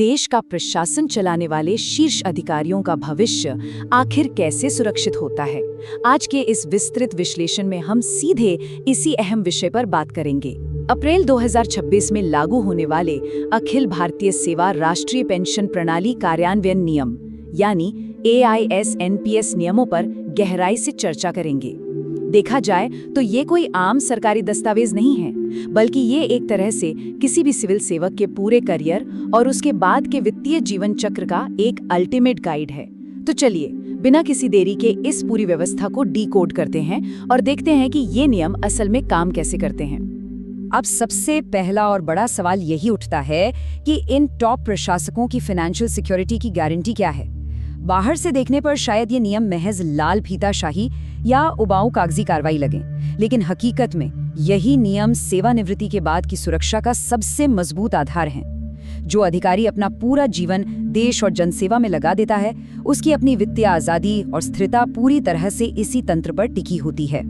देश का प्रशासन चलाने वाले शीर्ष अधिकारियों का भविष्य आखिर कैसे सुरक्षित होता है। आज के इस विस्तृत विश्लेषण में हम सीधे इसी अहम विषय पर बात करेंगे। अप्रैल 2026 में लागू होने वाले अखिल भारतीय सेवा राष्ट्रीय पेंशन प्रणाली कार्यान्वयन नियम यानी AIS-NPS नियमों पर गहराई से चर्चा करेंगे। देखा जाए तो ये कोई आम सरकारी दस्तावेज नहीं है, बल्कि ये एक तरह से किसी भी सिविल सेवक के पूरे करियर और उसके बाद के वित्तीय जीवन चक्र का एक अल्टीमेट गाइड है। तो चलिए बिना किसी देरी के इस पूरी व्यवस्था को डीकोड करते हैं और देखते हैं कि ये नियम असल में काम कैसे करते हैं। अब सबसे पहला और बड़ा सवाल यही उठता है कि इन टॉप प्रशासकों की फाइनेंशियल सिक्योरिटी की गारंटी क्या है। बाहर से देखने पर शायद ये नियम महज लाल फीताशाही या उबाऊ कागजी कार्रवाई लगे, लेकिन हकीकत में यही नियम सेवानिवृत्ति के बाद की सुरक्षा का सबसे मजबूत आधार हैं। जो अधिकारी अपना पूरा जीवन देश और जनसेवा में लगा देता है, उसकी अपनी वित्तीय आजादी और स्थिरता पूरी तरह से इसी तंत्र पर टिकी होती है।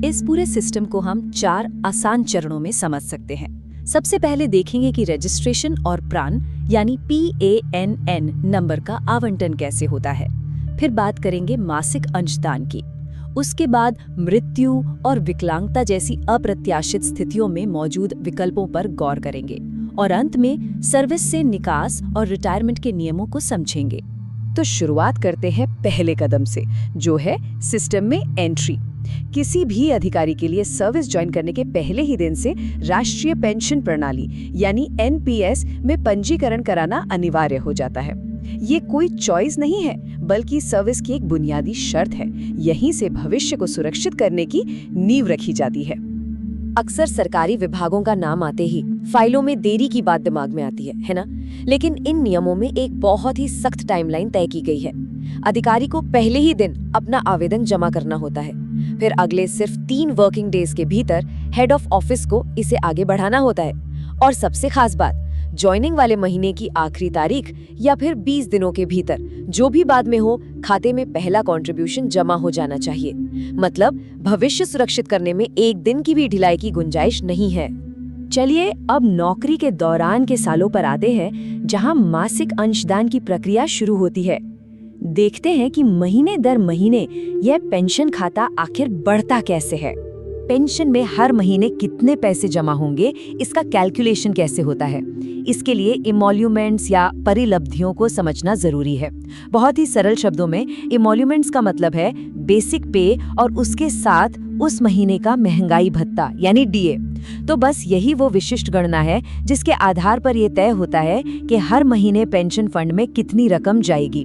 इस पूरे सिस्टम को हम 4 आसान चरणों में समझ सकते हैं। सबसे पहले देखेंगे कि रजिस्ट्रेशन और प्रान यानी PANN नंबर का आवंटन कैसे होता है। फिर बात करेंगे मासिक अंशदान की। उसके बाद मृत्यु और विकलांगता जैसी अप्रत्याशित स्थितियों में मौजूद विकल्पों पर गौर करेंगे और अंत में सर्विस से निकास और रिटायरमेंट के नियमों को समझेंगे। तो शुरुआत करते हैं पहले कदम से, जो है सिस्टम में एंट्री। किसी भी अधिकारी के लिए सर्विस ज्वाइन करने के पहले ही दिन से राष्ट्रीय पेंशन प्रणाली यानी NPS में पंजीकरण कराना अनिवार्य हो जाता है। ये कोई चॉइस नहीं है, बल्कि सर्विस की एक बुनियादी शर्त है। यहीं से भविष्य को सुरक्षित करने की नींव रखी जाती है। अक्सर सरकारी विभागों का नाम आते ही फाइलों में देरी की बात दिमाग में आती है ना? लेकिन इन नियमों में एक बहुत ही सख्त टाइमलाइन तय की गई है। अधिकारी को पहले ही दिन अपना आवेदन जमा करना होता है, फिर अगले सिर्फ 3 वर्किंग डेज के भीतर हेड ऑफ ऑफिस को इसे आगे बढ़ाना होता है, और सबसे खास बात, ज्वाइनिंग वाले महीने की आखिरी तारीख या फिर 20 दिनों के भीतर जो भी बाद में हो, खाते में पहला कंट्रीब्यूशन जमा हो जाना चाहिए। मतलब भविष्य सुरक्षित करने में एक दिन की भी ढिलाई की गुंजाइश नहीं है। चलिए अब नौकरी के दौरान के सालों पर आते हैं, जहां मासिक अंशदान की प्रक्रिया शुरू होती है। देखते हैं कि महीने दर महीने यह पेंशन खाता आखिर बढ़ता कैसे है। पेंशन में हर महीने कितने पैसे जमा होंगे, इसका कैलकुलेशन कैसे होता है। इसके लिए इमोल्यूमेंट्स या परिलब्धियों को समझना जरूरी है। बहुत ही सरल शब्दों में इमोल्यूमेंट्स का मतलब है बेसिक पे और उसके साथ उस महीने का महंगाई भत्ता यानी DA। तो बस यही वो विशिष्ट गणना है जिसके आधार पर यह तय होता है कि हर महीने पेंशन फंड में कितनी रकम जाएगी।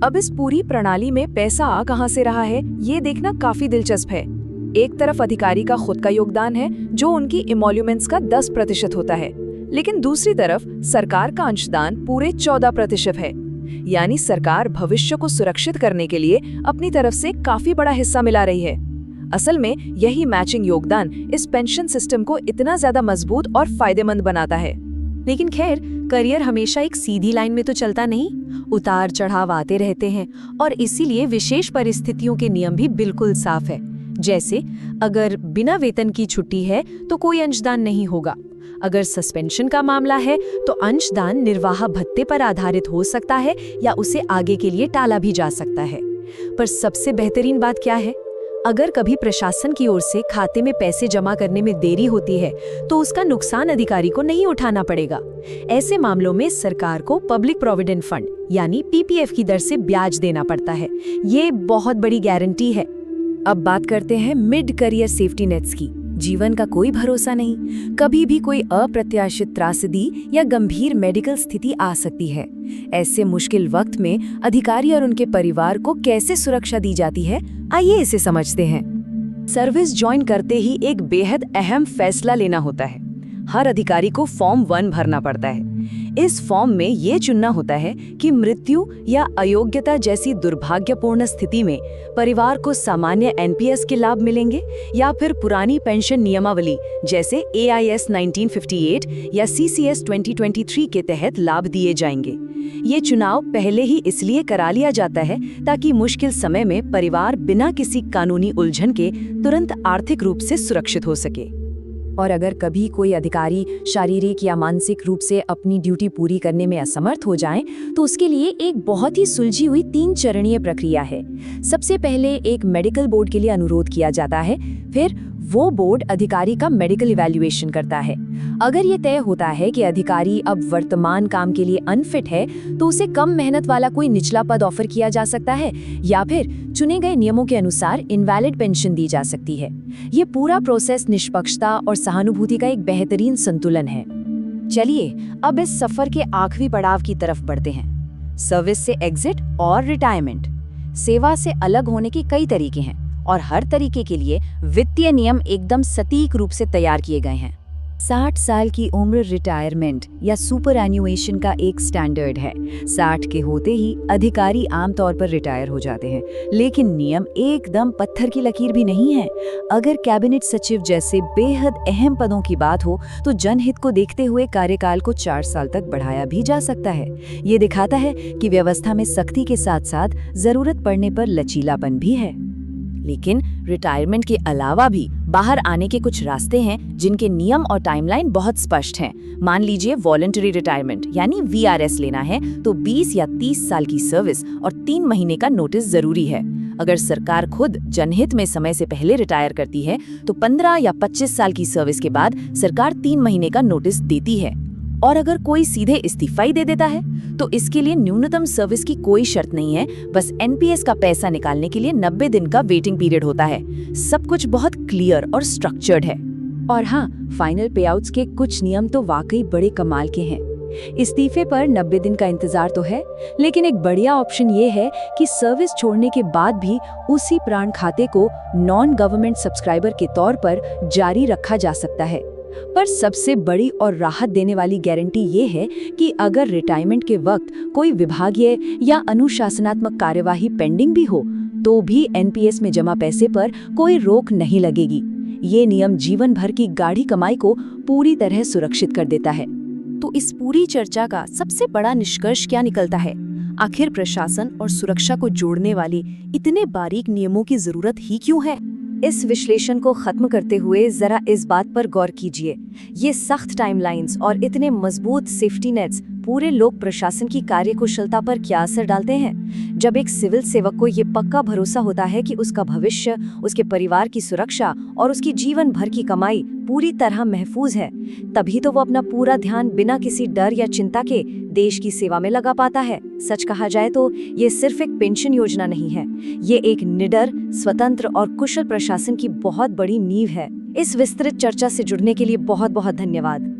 अब इस पूरी प्रणाली में पैसा आ कहां से रहा है, ये देखना काफी दिलचस्प है। एक तरफ अधिकारी का खुद का योगदान है, जो उनकी इमोल्यूमेंट्स का 10% होता है, लेकिन दूसरी तरफ सरकार का अंशदान पूरे 14% है। यानी सरकार भविष्य को सुरक्षित करने के लिए अपनी तरफ से काफी बड़ा हिस्सा मिला रही है। असल में यही मैचिंग योगदान इस पेंशन सिस्टम को इतना ज्यादा मजबूत और फायदेमंद बनाता है। लेकिन खैर, करियर हमेशा एक सीधी लाइन में तो चलता नहीं, उतार चढ़ाव आते रहते हैं, और इसीलिए विशेष परिस्थितियों के नियम भी बिल्कुल साफ है। जैसे अगर बिना वेतन की छुट्टी है तो कोई अंशदान नहीं होगा। अगर सस्पेंशन का मामला है तो अंशदान निर्वाह भत्ते पर आधारित हो सकता है या उसे आगे के लिए टाला भी जा सकता है। पर सबसे बेहतरीन बात क्या है, अगर कभी प्रशासन की ओर से खाते में पैसे जमा करने में देरी होती है तो उसका नुकसान अधिकारी को नहीं उठाना पड़ेगा। ऐसे मामलों में सरकार को पब्लिक प्रोविडेंट फंड यानी PPF की दर से ब्याज देना पड़ता है। ये बहुत बड़ी गारंटी है। अब बात करते हैं मिड करियर सेफ्टी नेट्स की। जीवन का कोई भरोसा नहीं, कभी भी कोई अप्रत्याशित त्रासदी या गंभीर मेडिकल स्थिति आ सकती है। ऐसे मुश्किल वक्त में अधिकारी और उनके परिवार को कैसे सुरक्षा दी जाती है, आइए इसे समझते हैं। सर्विस ज्वाइन करते ही एक बेहद अहम फैसला लेना होता है। हर अधिकारी को फॉर्म 1 भरना पड़ता है। इस फॉर्म में ये चुनना होता है कि मृत्यु या अयोग्यता जैसी दुर्भाग्यपूर्ण स्थिति में परिवार को सामान्य NPS के लाभ मिलेंगे या फिर पुरानी पेंशन नियमावली जैसे AIS 1958 या CCS 2023 के तहत लाभ दिए जाएंगे। ये चुनाव पहले ही इसलिए करा लिया जाता है ताकि मुश्किल समय में परिवार बिना किसी कानूनी उलझन के तुरंत आर्थिक रूप से सुरक्षित हो सके। और अगर कभी कोई अधिकारी शारीरिक या मानसिक रूप से अपनी ड्यूटी पूरी करने में असमर्थ हो जाए तो उसके लिए एक बहुत ही सुलझी हुई 3 चरणीय प्रक्रिया है। सबसे पहले एक मेडिकल बोर्ड के लिए अनुरोध किया जाता है, फिर वो बोर्ड अधिकारी का मेडिकल इवैल्यूएशन करता है। अगर ये तय होता है कि अधिकारी अब वर्तमान काम के लिए अनफिट है तो उसे कम मेहनत वाला कोई निचला पद ऑफर किया जा सकता है या फिर चुने गए नियमों के अनुसार इनवैलिड पेंशन दी जा सकती है। ये पूरा प्रोसेस निष्पक्षता और सहानुभूति का एक बेहतरीन संतुलन है। चलिए अब इस सफर के आखिरी पड़ाव की तरफ बढ़ते हैं, सर्विस से एग्जिट और रिटायरमेंट। सेवा से अलग होने के कई तरीके हैं और हर तरीके के लिए वित्तीय नियम एकदम सटीक रूप से तैयार किए गए हैं। 60 साल की उम्र रिटायरमेंट या सुपर एन्युएशन का एक स्टैंडर्ड है। 60 के होते ही अधिकारी आमतौर पर रिटायर हो जाते हैं, लेकिन नियम एकदम पत्थर की लकीर भी नहीं है। अगर कैबिनेट सचिव जैसे बेहद अहम पदों की बात हो तो जनहित को देखते हुए कार्यकाल को 4 साल तक बढ़ाया भी जा सकता है। ये दिखाता है कि व्यवस्था में सख्ती के साथ साथ जरूरत पड़ने पर लचीलापन भी है। लेकिन रिटायरमेंट के अलावा भी बाहर आने के कुछ रास्ते हैं जिनके नियम और टाइमलाइन बहुत स्पष्ट हैं। मान लीजिए वॉलंटरी रिटायरमेंट यानी VRS लेना है तो 20 या 30 साल की सर्विस और 3 महीने का नोटिस जरूरी है। अगर सरकार खुद जनहित में समय से पहले रिटायर करती है तो 15 या 25 साल की सर्विस के बाद सरकार 3 महीने का नोटिस देती है। और अगर कोई सीधे इस्तीफा ही दे देता है तो इसके लिए न्यूनतम सर्विस की कोई शर्त नहीं है, बस NPS का पैसा निकालने के लिए 90 दिन का वेटिंग पीरियड होता है। सब कुछ बहुत क्लियर और स्ट्रक्चर्ड है। और हाँ, फाइनल पेआउट्स के कुछ नियम तो वाकई बड़े कमाल के हैं। इस्तीफे पर 90 दिन का इंतजार तो है, लेकिन एक बढ़िया ऑप्शन ये है कि सर्विस छोड़ने के बाद भी उसी प्राण खाते को नॉन गवर्नमेंट सब्सक्राइबर के तौर पर जारी रखा जा सकता है। पर सबसे बड़ी और राहत देने वाली गारंटी ये है कि अगर रिटायरमेंट के वक्त कोई विभागीय या अनुशासनात्मक कार्यवाही पेंडिंग भी हो तो भी NPS में जमा पैसे पर कोई रोक नहीं लगेगी। ये नियम जीवन भर की गाढ़ी कमाई को पूरी तरह सुरक्षित कर देता है। तो इस पूरी चर्चा का सबसे बड़ा निष्कर्ष क्या निकलता है? आखिर प्रशासन और सुरक्षा को जोड़ने वाले इतने बारीक नियमों की जरूरत ही क्यों है? इस विश्लेषण को खत्म करते हुए जरा इस बात पर गौर कीजिए, ये सख्त टाइमलाइंस और इतने मजबूत सेफ्टी नेट्स पूरे लोक प्रशासन की कार्यकुशलता पर क्या असर डालते हैं? जब एक सिविल सेवक को ये पक्का भरोसा होता है कि उसका भविष्य, उसके परिवार की सुरक्षा और उसकी जीवन भर की कमाई पूरी तरह महफूज है, तभी तो वो अपना पूरा ध्यान बिना किसी डर या चिंता के देश की सेवा में लगा पाता है। सच कहा जाए तो ये सिर्फ एक पेंशन योजना नहीं है, ये एक निडर, स्वतंत्र और कुशल प्रशासन की बहुत बड़ी नींव है। इस विस्तृत चर्चा से जुड़ने के लिए बहुत बहुत धन्यवाद।